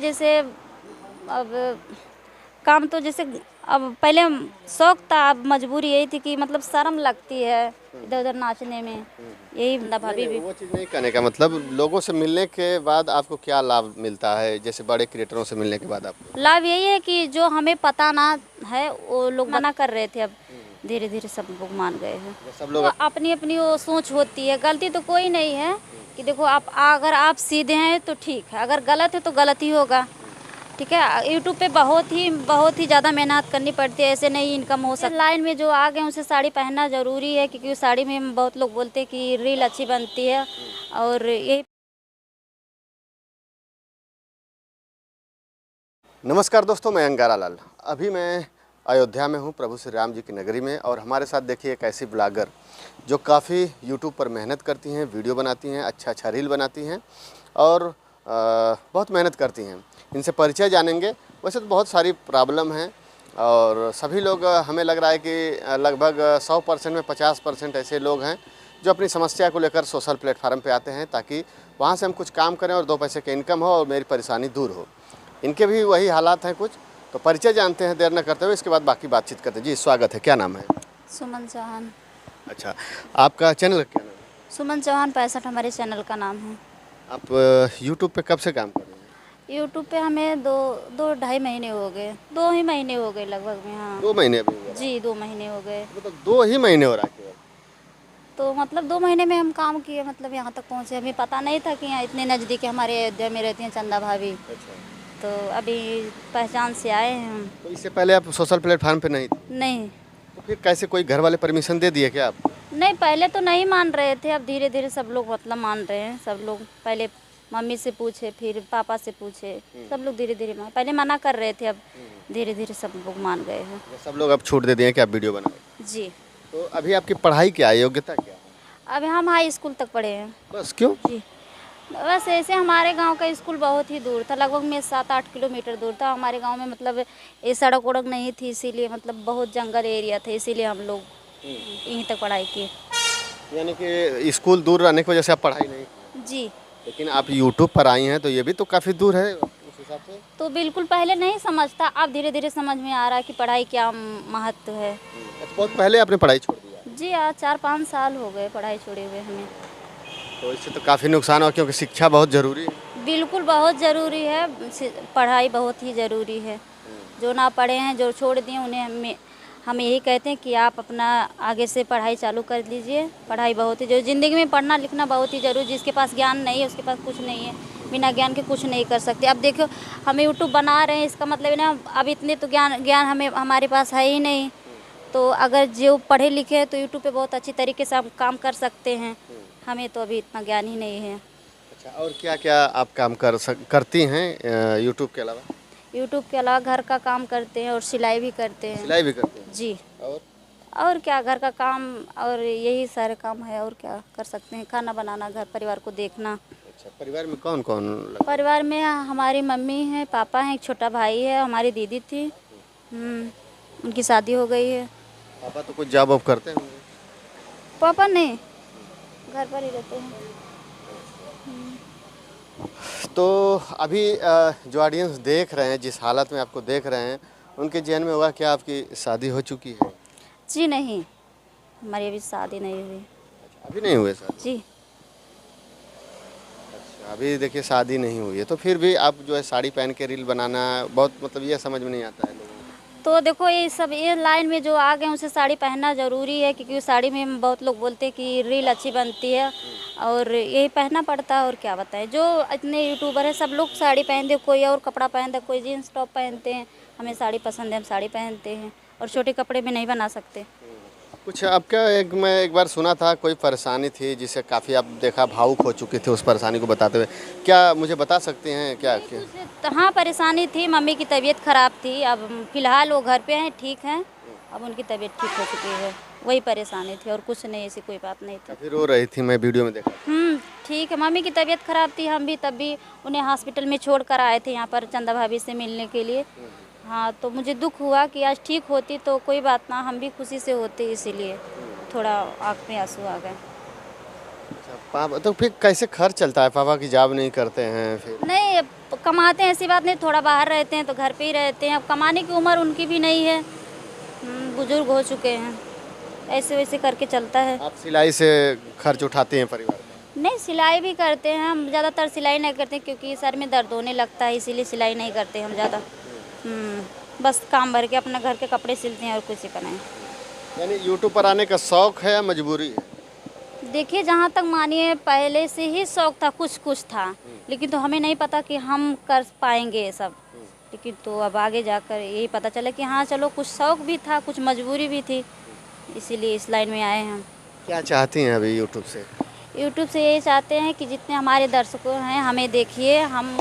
जैसे अब काम तो जैसे अब पहले शौक था, अब मजबूरी यही थी कि मतलब शर्म लगती है इधर उधर नाचने में। यही भाभी भी वो चीज़ नहीं करने का मतलब, लोगों से मिलने के बाद आपको क्या लाभ मिलता है, जैसे बड़े क्रिएटरों से मिलने के बाद आपको? लाभ यही है कि जो हमें पता ना है वो लोग मना कर रहे थे, अब धीरे धीरे सब लोग मान गए हैं। सब तो लोग अपनी अपनी वो सोच होती है, गलती तो कोई नहीं है कि देखो आप अगर आप सीधे हैं तो ठीक है, अगर गलत है तो गलत ही होगा। ठीक है, यूट्यूब पे बहुत ही ज़्यादा मेहनत करनी पड़ती है, ऐसे नहीं इनकम हो सकता। लाइन में जो आ गए उसे साड़ी पहनना ज़रूरी है, क्योंकि साड़ी में बहुत लोग बोलते हैं कि रील अच्छी बनती है। और यही नमस्कार दोस्तों, मैं अंगारा लाल। अभी मैं अयोध्या में हूँ, प्रभु श्री राम जी की नगरी में। और हमारे साथ देखिए एक ऐसी ब्लॉगर जो काफ़ी यूट्यूब पर मेहनत करती हैं, वीडियो बनाती हैं, अच्छा अच्छा रील बनाती हैं और बहुत मेहनत करती हैं। इनसे परिचय जानेंगे। वैसे तो बहुत सारी प्रॉब्लम हैं और सभी लोग, हमें लग रहा है कि लगभग 100% में 50% ऐसे लोग हैं जो अपनी समस्या को लेकर सोशल प्लेटफार्म पे आते हैं ताकि वहाँ से हम कुछ काम करें और 2 पैसे का इनकम हो और मेरी परेशानी दूर हो। इनके भी वही हालात हैं कुछ। तो परिचय जानते हैं देर न करते हुए, इसके बाद बाकी बातचीत करते हैं। जी स्वागत है, क्या नाम है? सुमन चौहान। अच्छा, आपका चैनल क्या नाम है? सुमन चौहान 65 हमारे चैनल का नाम है। आप यूट्यूब पे कब से काम कर रहे हैं? यूट्यूब पे हमें दो ढाई महीने हो गए, 2 ही महीने हो गए लगभग में। हाँ 2 महीने अभी हुआ है? जी, 2 महीने हो गए। मतलब 2 ही महीने हो रहा है केवल? तो मतलब 2 महीने में हम काम किए, मतलब यहाँ तक पहुँचे। हमें पता नहीं था कि यहाँ इतने नज़दीक है, हमारे अयोध्या में रहती हैं चंदा भाभी। अच्छा, तो अभी पहचान से आए हैं हम। तो इससे पहले आप सोशल प्लेटफार्म पे नहीं थे? नहीं तो फिर कैसे, कोई घर वाले परमिशन दे दिए क्या आपको? नहीं, पहले तो नहीं मान रहे थे, अब धीरे धीरे सब लोग मतलब मान रहे हैं। सब लोग पहले मम्मी से पूछे, फिर पापा से पूछे, सब लोग धीरे धीरे पहले मना कर रहे थे, अब धीरे धीरे सब लोग मान गए हैं। सब लोग अब छूट दे दिए कि आप वीडियो बनाओ। जी, तो अभी आपकी पढ़ाई क्या है, योग्यता क्या है? अभी हम हाई स्कूल तक पढ़े हैं। बस? क्यों? जी, बस ऐसे हमारे गांव का स्कूल बहुत ही दूर था, लगभग में 7-8 किलोमीटर दूर था हमारे गांव में। मतलब ये सड़क वड़क नहीं थी, इसीलिए मतलब बहुत जंगल एरिया था, इसीलिए हम लोग यहीं तक पढ़ाई किए। यानी कि स्कूल दूर रहने की वजह से आप पढ़ाई नहीं की। जी, लेकिन आप यूट्यूब पर आई हैं तो ये भी तो काफ़ी दूर है उस हिसाब से। तो बिल्कुल पहले नहीं समझता, अब धीरे धीरे समझ में आ रहा है कि पढ़ाई क्या महत्व है। अच्छा, बहुत पहले आपने पढ़ाई छोड़ दिया? जी हाँ, 4-5 साल हो गए पढ़ाई छोड़े हुए हमें। तो इससे तो काफ़ी नुकसान हो, क्योंकि शिक्षा बहुत ज़रूरी है। बिल्कुल बहुत ज़रूरी है, पढ़ाई बहुत ही ज़रूरी है। जो ना पढ़े हैं, जो छोड़ दिए, उन्हें हम यही कहते हैं कि आप अपना आगे से पढ़ाई चालू कर लीजिए। पढ़ाई बहुत ही जो ज़िंदगी में पढ़ना लिखना बहुत ही ज़रूरी। जिसके पास ज्ञान नहीं है उसके पास कुछ नहीं है, बिना ज्ञान के कुछ नहीं कर सकते। अब देखो, हम यूट्यूब बना रहे हैं, इसका मतलब है ना, अब इतने तो ज्ञान हमें हमारे पास है ही नहीं। तो अगर जो पढ़े लिखे हैं तो यूट्यूब पे बहुत अच्छी तरीके से हम काम कर सकते हैं। हमें तो अभी इतना ज्ञान ही नहीं है। अच्छा, और क्या क्या आप काम करती हैं यूट्यूब के अलावा? यूट्यूब के अलावा घर का काम करते हैं और सिलाई भी करते हैं। सिलाई भी करते हैं? जी, और और क्या, घर का काम और यही सारे काम है, और क्या कर सकते हैं। खाना बनाना, घर परिवार को देखना। अच्छा, परिवार में कौन कौन परिवार में हमारी मम्मी है, पापा हैं, एक छोटा भाई है, हमारी दीदी थी, उनकी शादी हो गई है। पापा तो कुछ जॉब वॉब करते होंगे? पापा नहीं, घर पर ही रहते हैं। तो अभी जो ऑडियंस देख रहे हैं, जिस हालत में आपको देख रहे हैं, उनके जहन में होगा क्या आपकी शादी हो चुकी है? जी नहीं, हमारी अभी शादी नहीं हुई। अभी नहीं हुए शादी? जी, अच्छा, अभी देखिए शादी नहीं हुई है, तो फिर भी आप जो है साड़ी पहन के रील बनाना, बहुत मतलब ये समझ में नहीं आता है लोगों को। तो देखो ये लाइन में जो आ गए उसे साड़ी पहनना ज़रूरी है, क्योंकि साड़ी में बहुत लोग बोलते हैं कि रील अच्छी बनती है, और यही पहनना पड़ता है। और क्या बताएं, जो इतने यूट्यूबर हैं सब लोग साड़ी पहनते, कोई और कपड़ा पहनता, कोई जीन्स टॉप पहनते हैं। हमें साड़ी पसंद है, हम साड़ी पहनते हैं, और छोटे कपड़े में नहीं बना सकते। कुछ आपका मैं एक बार सुना था, कोई परेशानी थी जिससे काफ़ी आप देखा भावुक हो चुके थे उस परेशानी को बताते हुए, क्या मुझे बता सकते हैं क्या? हाँ, परेशानी थी, मम्मी की तबीयत ख़राब थी। अब फ़िलहाल वो घर पे हैं, ठीक हैं। अब उनकी तबीयत ठीक हो चुकी है, वही परेशानी थी और कुछ नहीं, ऐसी कोई बात नहीं थी। काफ़ी रो रही थी, मैं वीडियो में देखा। ठीक है, मम्मी की तबीयत ख़राब थी, हम भी तब भी उन्हें हॉस्पिटल में छोड़ कर आए थे यहाँ पर चंदा भाभी से मिलने के लिए। हाँ, तो मुझे दुख हुआ कि आज ठीक होती तो कोई बात ना, हम भी खुशी से होते, इसीलिए थोड़ा आँख में आंसू आ गए। अच्छा, पापा तो फिर कैसे खर्च चलता है? पापा की जॉब नहीं करते हैं फिर? नहीं, कमाते हैं, ऐसी बात नहीं, थोड़ा बाहर रहते हैं तो घर पे ही रहते हैं। अब कमाने की उम्र उनकी भी नहीं है, बुजुर्ग हो चुके हैं, ऐसे वैसे करके चलता है। आप सिलाई से खर्च उठाते हैं परिवार का? नहीं, सिलाई भी करते हैं हम, ज़्यादातर सिलाई नहीं करते क्योंकि सर में दर्द होने लगता है, इसीलिए सिलाई नहीं करते हम ज़्यादा। बस काम भर के अपना घर के कपड़े सिलते हैं और कुछ का नहीं। यानी यूट्यूब पर आने का शौक है या मजबूरी है? देखिए, जहाँ तक मानिए पहले से ही शौक था, कुछ कुछ था, लेकिन तो हमें नहीं पता कि हम कर पाएंगे ये सब। लेकिन तो अब आगे जाकर यही पता चला कि हाँ चलो, कुछ शौक भी था, कुछ मजबूरी भी थी, इसीलिए इस लाइन में आए हैं हम। क्या चाहती हैं अभी यूट्यूब से? यूट्यूब से यही चाहते हैं कि जितने हमारे दर्शकों हैं हमें देखिए, हम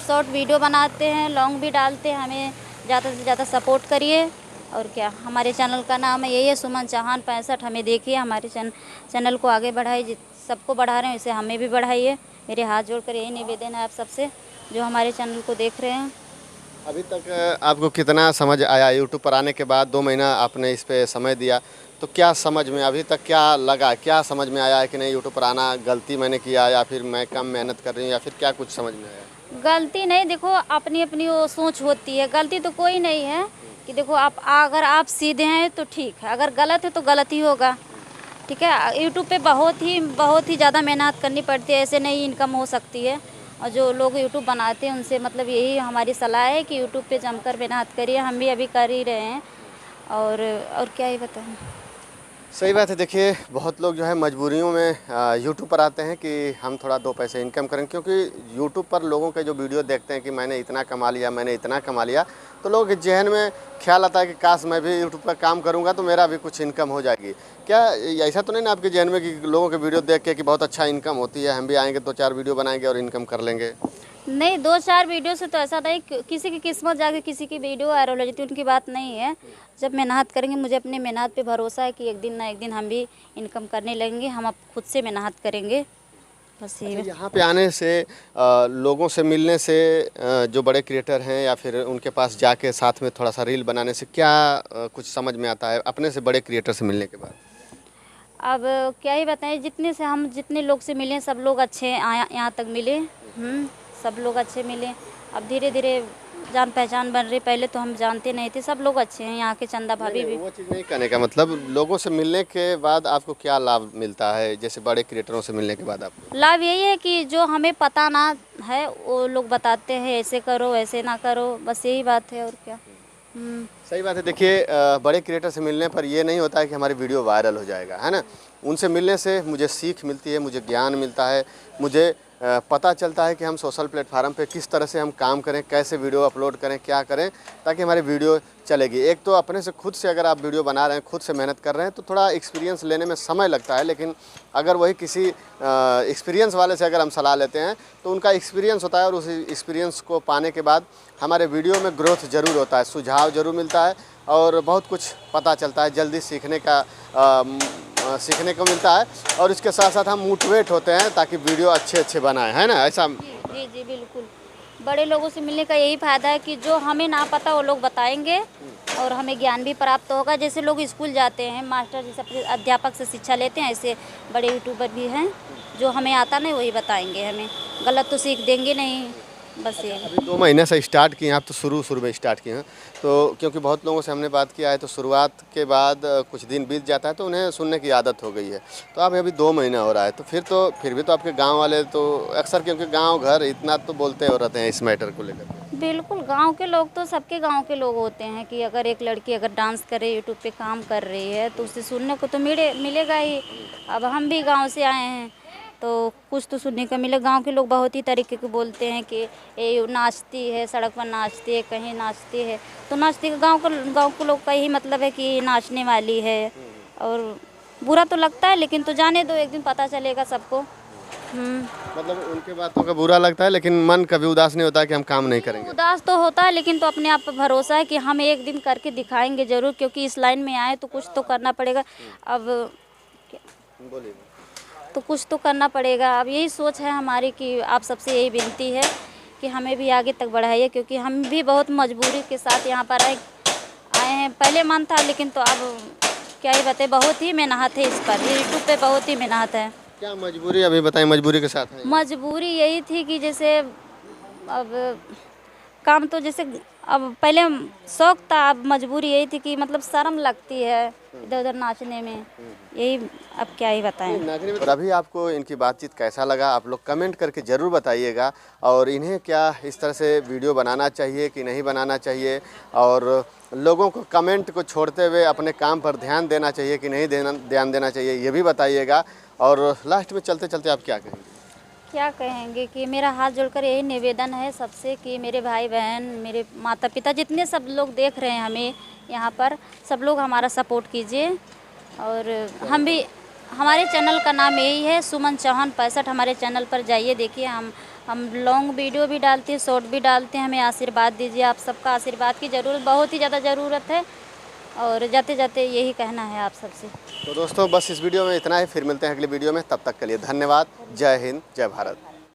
शॉर्ट वीडियो बनाते हैं, लॉन्ग भी डालते हैं, हमें ज़्यादा से ज़्यादा सपोर्ट करिए। और क्या, हमारे चैनल का नाम है यही है, सुमन चौहान 65। हमें देखिए, हमारे चैनल को आगे बढ़ाइए, सबको बढ़ा रहे हैं इसे हमें भी बढ़ाइए। मेरे हाथ जोड़कर यही निवेदन है आप सबसे जो हमारे चैनल को देख रहे हैं। अभी तक आपको कितना समझ आया यूट्यूब पर आने के बाद? 2 महीना आपने इस पे समय दिया, तो क्या समझ में अभी तक क्या लगा, क्या समझ में आया है कि नहीं यूट्यूब पर आना गलती मैंने किया, या फिर मैं कम मेहनत कर रही हूँ, या फिर क्या कुछ समझ में आया? गलती नहीं, देखो अपनी अपनी वो सोच होती है, गलती तो कोई नहीं है कि देखो अगर आप सीधे हैं तो ठीक है, अगर गलत है तो गलत ही होगा। ठीक है, यूट्यूब पे बहुत ही ज़्यादा मेहनत करनी पड़ती है, ऐसे नहीं इनकम हो सकती है। और जो लोग यूट्यूब बनाते हैं उनसे मतलब यही हमारी सलाह है कि यूट्यूब पे जमकर मेहनत करिए, हम भी अभी कर ही रहे हैं। और क्या ही बताएं। सही बात है। देखिए, बहुत लोग जो है मजबूरियों में यूट्यूब पर आते हैं कि हम थोड़ा 2 पैसे इनकम करें, क्योंकि यूट्यूब पर लोगों के जो वीडियो देखते हैं कि मैंने इतना कमा लिया, मैंने इतना कमा लिया, तो लोगों के जहन में ख्याल आता है कि काश मैं भी यूट्यूब पर काम करूंगा तो मेरा भी कुछ इनकम हो जाएगी। क्या ऐसा तो नहीं ना आपके जहन में कि लोगों के वीडियो देख के कि बहुत अच्छा इनकम होती है, हम भी आएँगे 2-4 वीडियो बनाएंगे और इनकम कर लेंगे? नहीं, 2-4 वीडियो से तो ऐसा नहीं, किसी की किस्मत जाके किसी की वीडियो वायरल हो जाती है, उनकी बात नहीं है। जब मेहनत करेंगे, मुझे अपनी मेहनत पे भरोसा है कि एक दिन ना एक दिन हम भी इनकम करने लगेंगे, हम अब खुद से मेहनत करेंगे, बस यही है। यहाँ पे आने से लोगों से मिलने से, जो बड़े क्रिएटर हैं या फिर उनके पास जाके साथ में थोड़ा सा रील बनाने से क्या कुछ समझ में आता है अपने से बड़े क्रिएटर से मिलने के बाद? अब क्या ही बताएं, जितने लोग से मिले सब लोग अच्छे यहाँ तक मिले, सब लोग अच्छे मिले। अब धीरे धीरे जान पहचान बन रही, पहले तो हम जानते नहीं थे, सब लोग अच्छे हैं, यहाँ के चंदा भाभी भी। वो चीज़ नहीं कहने का मतलब, लोगों से मिलने के बाद आपको क्या लाभ मिलता है, जैसे बड़े क्रिएटरों से मिलने के बाद आपको? लाभ यही है कि जो हमें पता ना है वो लोग बताते हैं, ऐसे करो ऐसे ना करो, बस यही बात है और क्या। सही बात है। देखिए, बड़े क्रिएटर से मिलने पर ये नहीं होता है कि हमारी वीडियो वायरल हो जाएगा, है ना। उनसे मिलने से मुझे सीख मिलती है, मुझे ज्ञान मिलता है, मुझे पता चलता है कि हम सोशल प्लेटफार्म पे किस तरह से हम काम करें, कैसे वीडियो अपलोड करें, क्या करें ताकि हमारी वीडियो चलेगी। एक तो अपने से खुद से अगर आप वीडियो बना रहे हैं, खुद से मेहनत कर रहे हैं, तो थोड़ा एक्सपीरियंस लेने में समय लगता है, लेकिन अगर वही किसी एक्सपीरियंस वाले से अगर हम सलाह लेते हैं तो उनका एक्सपीरियंस होता है, और उस एक्सपीरियंस को पाने के बाद हमारे वीडियो में ग्रोथ ज़रूर होता है, सुझाव ज़रूर मिलता है, और बहुत कुछ पता चलता है, जल्दी सीखने को मिलता है, और इसके साथ साथ हम मोटिवेट होते हैं ताकि वीडियो अच्छे बनाएं, है ना। ऐसा जी जी बिल्कुल। बड़े लोगों से मिलने का यही फ़ायदा है कि जो हमें ना पता वो लोग बताएंगे, और हमें ज्ञान भी प्राप्त होगा। जैसे लोग स्कूल जाते हैं, मास्टर जैसे अपने अध्यापक से शिक्षा लेते हैं, ऐसे बड़े यूट्यूबर भी हैं जो हमें आता नहीं वही बताएंगे, हमें गलत तो सीख देंगे नहीं, बस ये। अभी 2 महीने से स्टार्ट किए हैं आप, तो शुरू में स्टार्ट किए हैं, तो क्योंकि बहुत लोगों से हमने बात किया है तो शुरुआत के बाद कुछ दिन बीत जाता है तो उन्हें सुनने की आदत हो गई है। तो आप अभी 2 महीना हो रहा है, तो फिर भी तो आपके गांव वाले तो अक्सर, क्योंकि गांव घर इतना तो बोलते हो रहते हैं इस मैटर को लेकर। बिल्कुल, गांव के लोग तो सबके गांव के लोग होते हैं कि अगर एक लड़की अगर डांस करे, यूट्यूब पे काम कर रही है, तो उसे सुनने को तो मिलेगा ही। अब हम भी गांव से आए हैं तो कुछ तो सुनने को मिले। गांव के लोग बहुत ही तरीके के बोलते हैं कि ये नाचती है, सड़क पर नाचती है, कहीं नाचती है, तो नाचती है। गांव के लोग का यही मतलब है कि नाचने वाली है, और बुरा तो लगता है, लेकिन तो जाने दो, एक दिन पता चलेगा सबको। मतलब उनके बातों का बुरा लगता है, लेकिन मन कभी उदास नहीं होता कि हम काम नहीं करेंगे? उदास तो होता है, लेकिन तो अपने आप पर भरोसा है कि हम एक दिन करके दिखाएंगे ज़रूर, क्योंकि इस लाइन में आए तो कुछ तो करना पड़ेगा। अब बोलिए। तो कुछ तो करना पड़ेगा। अब यही सोच है हमारी कि आप सबसे यही विनती है कि हमें भी आगे तक बढ़ाइए, क्योंकि हम भी बहुत मजबूरी के साथ यहाँ पर आए हैं। पहले मन था, लेकिन तो अब क्या ही बताएं, बहुत ही मेहनत है इस पर, यूट्यूब पे बहुत ही मेहनत है। क्या मजबूरी, अभी बताएं, मजबूरी के साथ है? मजबूरी यही थी कि जैसे अब काम तो जैसे अब पहले शौक था, अब मजबूरी यही थी कि मतलब शर्म लगती है इधर उधर नाचने में, यही अब क्या ही बताएं। और अभी आपको इनकी बातचीत कैसा लगा आप लोग कमेंट करके ज़रूर बताइएगा। और इन्हें क्या इस तरह से वीडियो बनाना चाहिए कि नहीं बनाना चाहिए, और लोगों को कमेंट को छोड़ते हुए अपने काम पर ध्यान देना चाहिए कि नहीं ध्यान देना चाहिए, ये भी बताइएगा। और लास्ट में चलते चलते आप क्या कहेंगे? क्या कहेंगे कि मेरा हाथ जोड़कर यही निवेदन है सबसे कि मेरे भाई बहन, मेरे माता पिता, जितने सब लोग देख रहे हैं हमें यहाँ पर, सब लोग हमारा सपोर्ट कीजिए। और हम भी, हमारे चैनल का नाम यही है सुमन चौहान 65। हमारे चैनल पर जाइए, देखिए हम लॉन्ग वीडियो भी डालते हैं, शॉर्ट भी डालते हैं। हमें आशीर्वाद दीजिए, आप सबका आशीर्वाद की ज़रूरत, बहुत ही ज़्यादा ज़रूरत है। और जाते जाते यही कहना है आप सबसे। तो दोस्तों बस इस वीडियो में इतना ही, फिर मिलते हैं अगली वीडियो में, तब तक के लिए धन्यवाद। जय हिंद, जय भारत।